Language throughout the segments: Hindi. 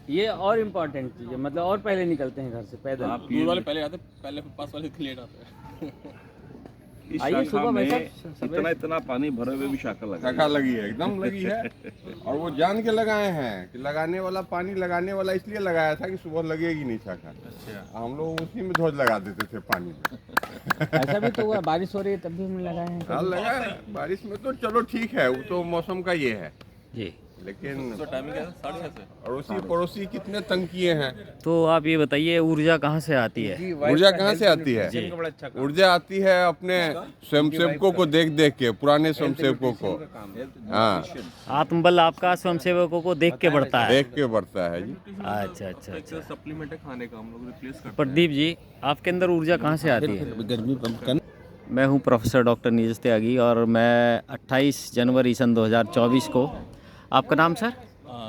ये और इम्पोर्टेंट चीज़ है, मतलब और पहले निकलते हैं घर से पैदल। आप दूर वाले पहले आते, पहले पास वाले लेट आते हैं। इस आइए शाखा सुबह में वैसा सवेरे इतना पानी भरे हुए भी शाखा लगा शाखा लगी है, एकदम लगी है। और वो जान के लगाए हैं कि लगाने वाला पानी लगाने वाला इसलिए लगाया था कि सुबह लगेगी नहीं शाखा। अच्छा, हम लोग उसी में ध्वज लगा देते थे पानी में। ऐसा भी तो हुआ, बारिश हो रही है तब भी हमने लगाए हैं हाँ लगा है। बारिश में तो चलो ठीक है, वो तो मौसम का ये है, जी। लेकिन तो टाइमिंग क्या है? 6:30 अड़ोसी पड़ोसी कितने तंग किए हैं। तो आप ये बताइए ऊर्जा कहाँ से आती है? ऊर्जा कहाँ से आती है? ऊर्जा आती है अपने स्वयंसेवकों को देख देख के, पुराने स्वयंसेवकों को। हाँ, आत्मबल आपका स्वयंसेवकों को देख के बढ़ता है। देख के बढ़ता है जी। अच्छा अच्छा अच्छा। सप्लीमेंट है खाने का, हम लोग रिप्लेस करते प्रदीप जी, आपके अंदर ऊर्जा कहाँ से आती है? गर्मी कम कर। मैं हूं प्रोफेसर डॉक्टर नीरज त्यागी और मैं 28 जनवरी सन 2024 को, आपका नाम सर?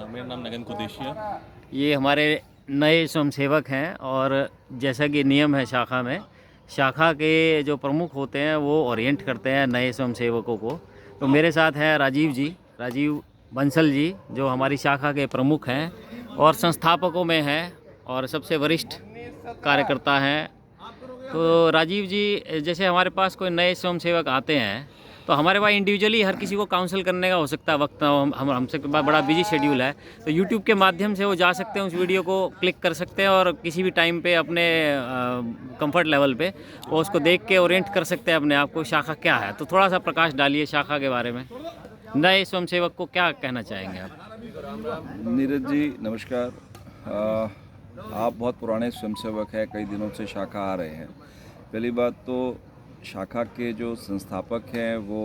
मेरा नाम नगन कुदेशिया। ये हमारे नए स्वयंसेवक हैं और जैसा कि नियम है शाखा में, शाखा के जो प्रमुख होते हैं वो ओरिएंट करते हैं नए स्वयंसेवकों को। तो मेरे साथ हैं राजीव जी, राजीव बंसल जी, जो हमारी शाखा के प्रमुख हैं और संस्थापकों में हैं और सबसे वरिष्ठ कार्यकर्ता हैं। तो राजीव जी, जैसे हमारे पास कोई नए स्वयंसेवक आते हैं तो हमारे पास इंडिविजुअली हर किसी को काउंसिल करने का हो सकता है वक्त, हम हमसे के पास बड़ा बिजी शेड्यूल है, तो यूट्यूब के माध्यम से वो जा सकते हैं, उस वीडियो को क्लिक कर सकते हैं और किसी भी टाइम पे अपने कंफर्ट लेवल पे वो उसको देख के ओरिएंट कर सकते हैं अपने आप को शाखा क्या है। तो थोड़ा सा प्रकाश डालिए शाखा के बारे में, नए स्वयंसेवक को क्या कहना चाहेंगे आप? नीरज जी नमस्कार। आप बहुत पुराने स्वयंसेवक हैं, कई दिनों से शाखा आ रहे हैं। पहली बात तो शाखा के जो संस्थापक हैं वो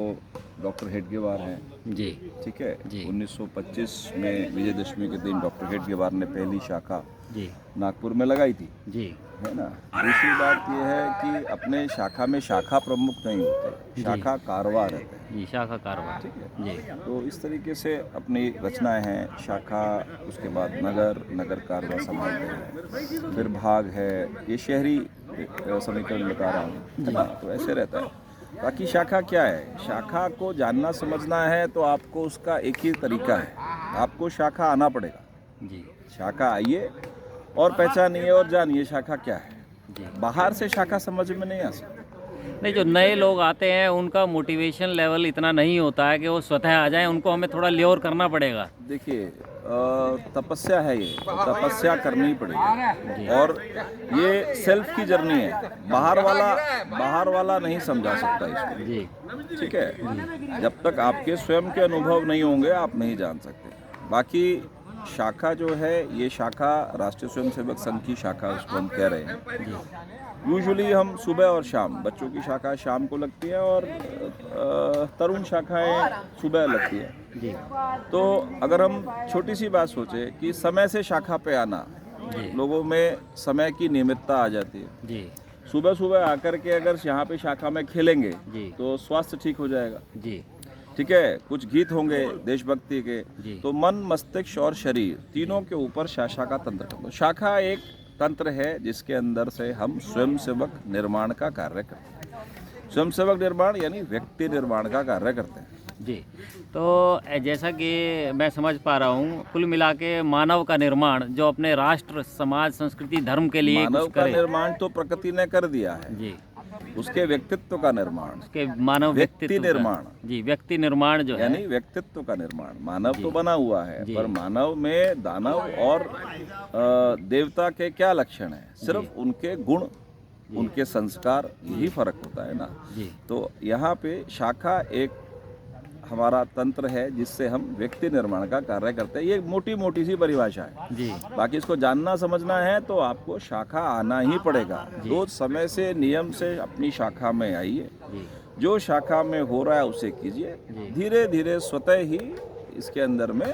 डॉक्टर हेडगेवार हैं जी ठीक है जी। 1925 में विजयदशमी के दिन डॉक्टर हेडगेवार ने पहली शाखा जी नागपुर में लगाई थी, जी है ना। दूसरी बात यह है कि अपने शाखा में शाखा प्रमुख नहीं होते, शाखा कारवा रहते हैं जी, शाखा कारवा। ठीक है। जी तो इस तरीके से अपनी रचनाएं हैं, शाखा, उसके बाद नगर कारवा संभालते हैं, फिर भाग है, ये शहरी समीकरण बता रहा हूँ ना। तो ऐसे रहता है। बाकी शाखा क्या है, शाखा को जानना समझना है तो आपको उसका एक ही तरीका है, आपको शाखा आना पड़ेगा। जी शाखा आइए और पहचानिए और जानिए शाखा क्या है। जी। बाहर से शाखा समझ में नहीं आ सकती। नहीं, जो नए लोग आते हैं उनका मोटिवेशन लेवल इतना नहीं होता है कि वो स्वतः आ जाएं, उनको हमें थोड़ा ल्योर करना पड़ेगा। देखिए तपस्या है, ये तपस्या करनी पड़ेगी और ये सेल्फ की जर्नी है। बाहर वाला नहीं समझा सकता इसको, जी ठीक है। जब तक आपके स्वयं के अनुभव नहीं होंगे आप नहीं जान सकते। बाकी शाखा जो है, ये शाखा राष्ट्रीय स्वयंसेवक संघ की शाखा उसको हम कह रहे हैं। यूजुअली हम सुबह और शाम, बच्चों की शाखा शाम को लगती है और तरुण शाखाएं सुबह लगती है जी तो अगर हम छोटी सी बात सोचें कि समय से शाखा पे आना, जी लोगों में समय की नियमितता आ जाती है। जी सुबह सुबह आकर के अगर यहाँ पे शाखा में खेलेंगे जी तो स्वास्थ्य ठीक हो जाएगा, जी ठीक है। कुछ गीत होंगे देशभक्ति के, जी। तो मन, मस्तिष्क और शरीर तीनों के ऊपर शाखा का तंत्र। शाखा एक तंत्र है जिसके अंदर से हम स्वयंसेवक निर्माण का कार्य करते हैं। स्वयंसेवक निर्माण यानी व्यक्ति निर्माण का कार्य करते हैं जी। तो जैसा कि मैं समझ पा रहा हूँ, कुल मिला के मानव का निर्माण जो अपने राष्ट्र, समाज, संस्कृति, धर्म के लिए मानव कुछ का करे। निर्माण तो प्रकृति ने कर दिया है, जी, उसके व्यक्तित्व का निर्माण, उसके मानव व्यक्ति व्यक्तित्व का- निर्माण। जी, व्यक्ति निर्माण जो है, यानी व्यक्तित्व का निर्माण। मानव जी। तो बना हुआ है, जी। पर मानव में दानव और देवता के क्या लक्षण है? सिर्फ उनके गुण, उनके संस्कार, यही फर्क होता है ना। जी तो यहाँ पे शाखा एक हमारा तंत्र है जिससे हम व्यक्ति निर्माण का कार्य करते हैं। ये मोटी मोटी सी परिभाषा है। जी बाकी इसको जानना समझना है तो आपको शाखा आना ही पड़ेगा। रोज समय से, नियम से अपनी शाखा में आइए, जी जो शाखा में हो रहा है उसे कीजिए। धीरे धीरे स्वतः ही इसके अंदर में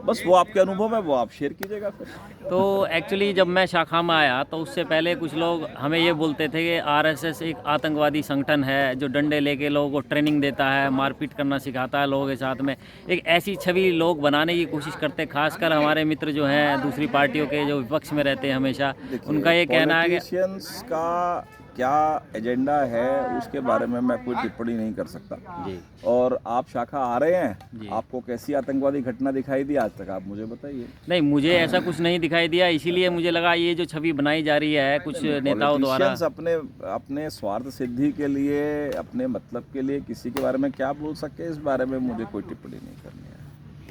बस वो आपके अनुभव है, वो आप शेयर कीजिएगा फिर। तो एक्चुअली जब मैं शाखा में आया तो उससे पहले कुछ लोग हमें ये बोलते थे कि आरएसएस एक आतंकवादी संगठन है जो डंडे लेके लोगों को ट्रेनिंग देता है, मारपीट करना सिखाता है लोगों के साथ में। एक ऐसी छवि लोग बनाने की कोशिश करते हैं, खासकर हमारे मित्र जो हैं दूसरी पार्टियों के, जो विपक्ष में रहते हैं हमेशा, उनका ये कहना है कि पॉलिटिशियंस का क्या एजेंडा है उसके बारे में मैं कोई टिप्पणी नहीं कर सकता। जी और आप शाखा आ रहे हैं, जी। आपको कैसी आतंकवादी घटना दिखाई दी आज तक, आप मुझे बताइए। नहीं, मुझे ऐसा कुछ नहीं दिखाई दिया, इसीलिए मुझे लगा ये जो छवि बनाई जा रही है कुछ नेताओं द्वारा। Politicians अपने अपने स्वार्थ सिद्धि के लिए, अपने मतलब के लिए किसी के बारे में क्या बोल सके, इस बारे में मुझे कोई टिप्पणी नहीं करनी है।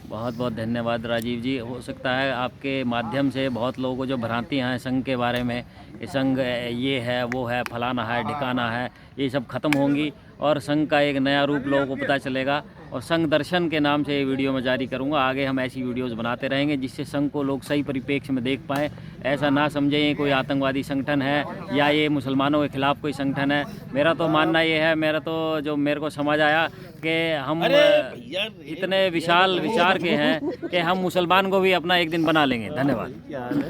बहुत बहुत धन्यवाद राजीव जी। हो सकता है आपके माध्यम से बहुत लोगों को जो भ्रांतियाँ हैं संघ के बारे में, ये संघ ये है, वो है, फलाना है, ढिकाना है, ये सब खत्म होंगी और संघ का एक नया रूप लोगों को पता चलेगा। और संघ दर्शन के नाम से ये वीडियो मैं जारी करूँगा। आगे हम ऐसी वीडियोज़ बनाते रहेंगे जिससे संघ को लोग सही परिप्रेक्ष्य में देख पाएँ। ऐसा ना समझें ये कोई आतंकवादी संगठन है या ये मुसलमानों के खिलाफ कोई संगठन है। मेरा तो मानना ये है, मेरे को समझ आया कि हम इतने विशाल विचार के हैं कि हम मुसलमान को भी अपना एक दिन बना लेंगे। धन्यवाद।